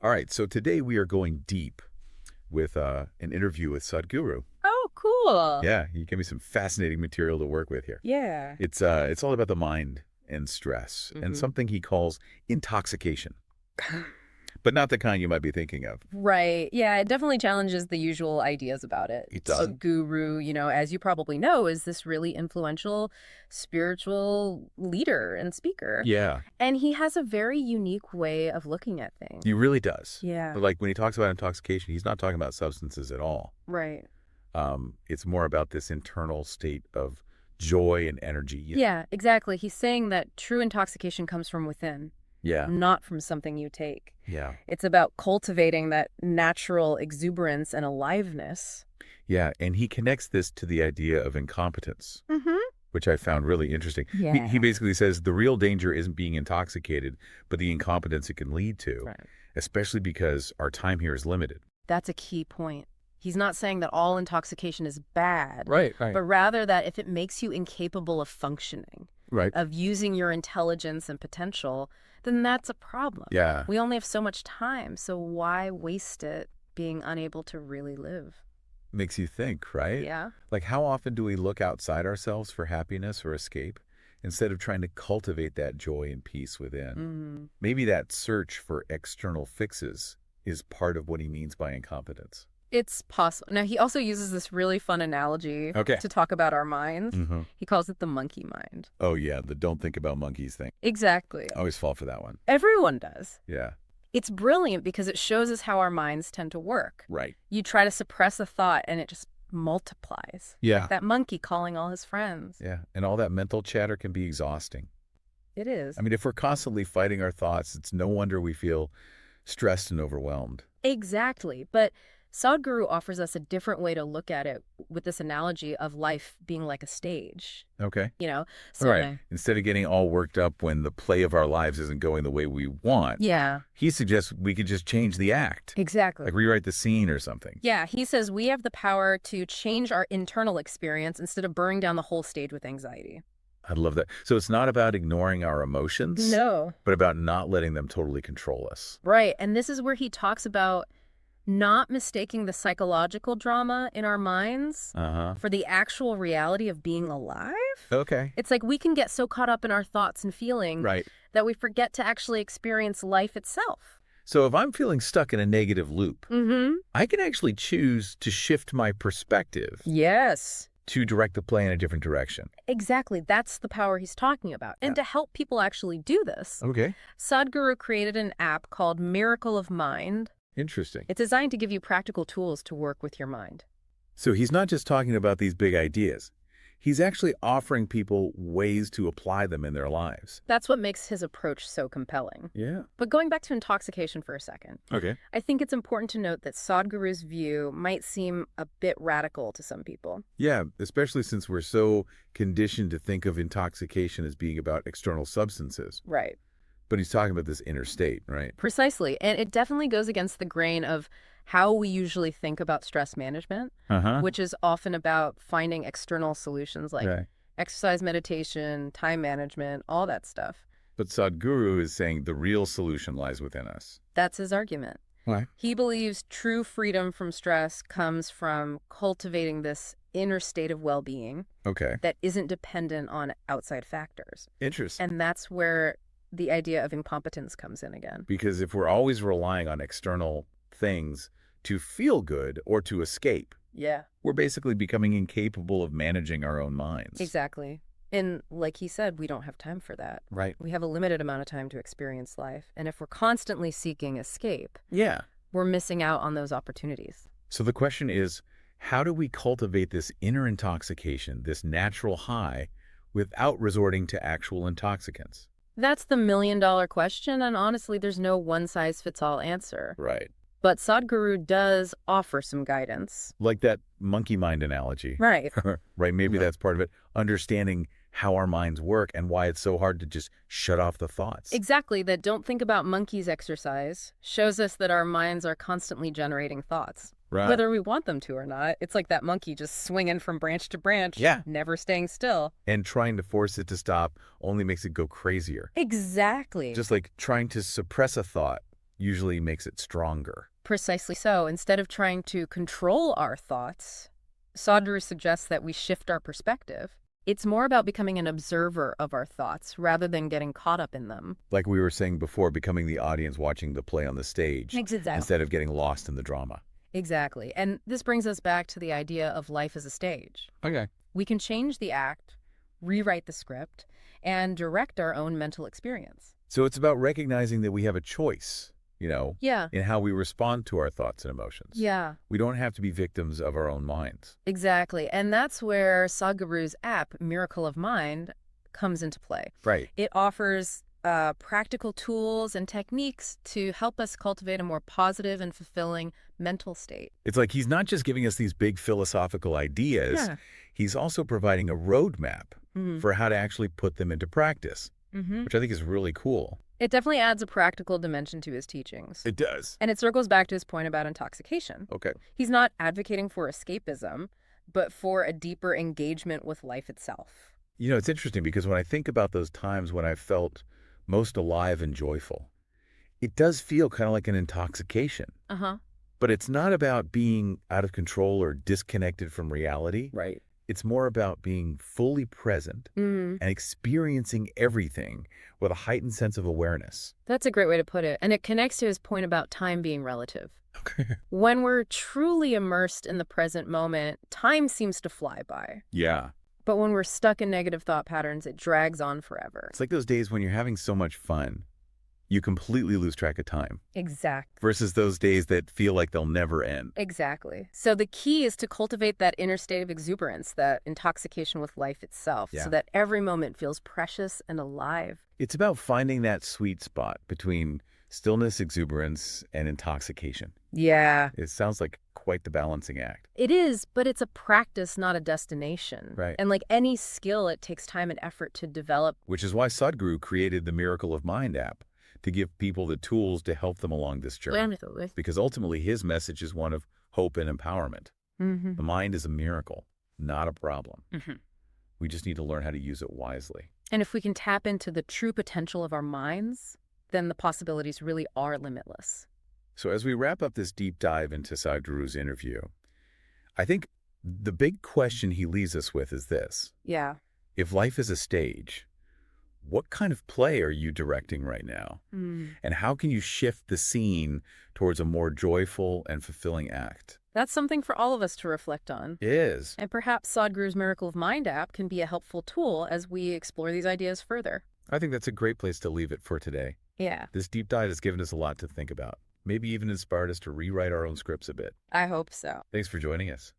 All right, so today we are going deep with an interview with Sadhguru. Oh, cool. Yeah, he gave me some fascinating material to work with here. Yeah. It's all about the mind and stress and something he calls intoxication, but not the kind you might be thinking of. Right. Yeah, it definitely challenges the usual ideas about it. It does. Sadhguru, as you probably know, is this really influential spiritual leader and speaker. Yeah, And he has a very unique way of looking at things. he really does. Yeah. But like when he talks about intoxication, he's not talking about substances at all. Right. It's more about this internal state of joy and energy. Yeah, exactly. He's saying that true intoxication comes from within, Yeah. not from something you take. Yeah. It's about cultivating that natural exuberance and aliveness. Yeah. And he connects this to the idea of incompetence, which I found really interesting. Yeah. He basically says the real danger isn't being intoxicated, but the incompetence it can lead to, Right. especially because our time here is limited. That's a key point. He's not saying that all intoxication is bad, Right. but rather that if it makes you incapable of functioning, Right. of using your intelligence and potential, then that's a problem. Yeah. We only have so much time, so why waste it being unable to really live? Makes you think, right? Yeah. Like how often do we look outside ourselves for happiness or escape instead of trying to cultivate that joy and peace within? Maybe that search for external fixes is part of what he means by incompetence. It's possible. Now, he also uses this really fun analogy to talk about our minds. He calls it the monkey mind. Oh, yeah, the don't think about monkeys thing. Exactly. I always fall for that one. Everyone does. Yeah. It's brilliant because it shows us how our minds tend to work. Right. You try to suppress a thought and it just multiplies. Yeah. That monkey calling all his friends. Yeah. And all that mental chatter can be exhausting. It is. I mean, if we're constantly fighting our thoughts, it's no wonder we feel stressed and overwhelmed. Exactly. But Sadhguru offers us a different way to look at it with this analogy of life being like a stage. Okay. So All right. Instead of getting all worked up when the play of our lives isn't going the way we want, yeah, he suggests we could just change the act. exactly. Like rewrite the scene or something. Yeah, he says we have the power to change our internal experience instead of burning down the whole stage with anxiety. I love that. So it's not about ignoring our emotions, No. but about not letting them totally control us. Right. And this is where he talks about not mistaking the psychological drama in our minds for the actual reality of being alive. Okay. It's like we can get so caught up in our thoughts and feelings that we forget to actually experience life itself. So if I'm feeling stuck in a negative loop, I can actually choose to shift my perspective Yes. to direct the play in a different direction. Exactly. That's the power he's talking about. And to help people actually do this, Okay. Sadhguru created an app called Miracle of Mind. Interesting. It's designed to give you practical tools to work with your mind. So he's not just talking about these big ideas. He's actually offering people ways to apply them in their lives. That's what makes his approach so compelling. Yeah. But going back to intoxication for a second, Okay. I think it's important to note that Sadhguru's view might seem a bit radical to some people. Yeah, especially since we're so conditioned to think of intoxication as being about external substances. Right. But he's talking about this inner state, right? Precisely. And it definitely goes against the grain of how we usually think about stress management, which is often about finding external solutions like exercise, meditation, time management, all that stuff. But Sadhguru is saying the real solution lies within us. That's his argument. Why? He believes true freedom from stress comes from cultivating this inner state of well-being that isn't dependent on outside factors. Interesting. And that's where the idea of incompetence comes in again. Because if we're always relying on external things to feel good or to escape, we're basically becoming incapable of managing our own minds. Exactly. And like he said, we don't have time for that. Right. We have a limited amount of time to experience life. And if we're constantly seeking escape, Yeah. we're missing out on those opportunities. So the question is, how do we cultivate this inner intoxication, this natural high, without resorting to actual intoxicants? That's the million-dollar question, and honestly, there's no one-size-fits-all answer. Right. But Sadhguru does offer some guidance. Like that monkey mind analogy. Right. Right, maybe that's part of it. Understanding how our minds work and why it's so hard to just shut off the thoughts. Exactly. That don't think about monkeys exercise shows us that our minds are constantly generating thoughts. Right. Whether we want them to or not. It's like that monkey just swinging from branch to branch, never staying still. And trying to force it to stop only makes it go crazier. Exactly. Just like trying to suppress a thought usually makes it stronger. Precisely so. Instead of trying to control our thoughts, Sadhguru suggests that we shift our perspective. It's more about becoming an observer of our thoughts rather than getting caught up in them. Like we were saying before, becoming the audience watching the play on the stage instead of getting lost in the drama. Exactly. And this brings us back to the idea of life as a stage. Okay. We can change the act, rewrite the script, and direct our own mental experience. So it's about recognizing that we have a choice, Yeah. in how we respond to our thoughts and emotions. Yeah. We don't have to be victims of our own minds. Exactly. And that's where Sadhguru's app, Miracle of Mind, comes into play. Right. It offers practical tools and techniques to help us cultivate a more positive and fulfilling mental state. It's like he's not just giving us these big philosophical ideas. Yeah. He's also providing a roadmap for how to actually put them into practice, which I think is really cool. It definitely adds a practical dimension to his teachings. It does. And it circles back to his point about intoxication. Okay. He's not advocating for escapism, but for a deeper engagement with life itself. It's interesting because when I think about those times when I felt most alive and joyful, it does feel kind of like an intoxication. But it's not about being out of control or disconnected from reality. Right. It's more about being fully present and experiencing everything with a heightened sense of awareness. That's a great way to put it. And it connects to his point about time being relative. Okay. When we're truly immersed in the present moment, time seems to fly by. Yeah. But when we're stuck in negative thought patterns, it drags on forever. It's like those days when you're having so much fun, you completely lose track of time. Exactly. Versus those days that feel like they'll never end. Exactly. So the key is to cultivate that inner state of exuberance, that intoxication with life itself, so that every moment feels precious and alive. It's about finding that sweet spot between stillness, exuberance, and intoxication. Yeah. It sounds like quite the balancing act. It is, but it's a practice, not a destination. Right. And like any skill, it takes time and effort to develop. Which is why Sadhguru created the Miracle of Mind app, to give people the tools to help them along this journey. Because ultimately his message is one of hope and empowerment. The mind is a miracle, not a problem. We just need to learn how to use it wisely. And if we can tap into the true potential of our minds, then the possibilities really are limitless. So as we wrap up this deep dive into Sadhguru's interview, I think the big question he leaves us with is this. Yeah. If life is a stage, what kind of play are you directing right now? And how can you shift the scene towards a more joyful and fulfilling act? That's something for all of us to reflect on. It is. And perhaps Sadhguru's Miracle of Mind app can be a helpful tool as we explore these ideas further. I think that's a great place to leave it for today. Yeah. This deep dive has given us a lot to think about. Maybe even inspired us to rewrite our own scripts a bit. I hope so. Thanks for joining us.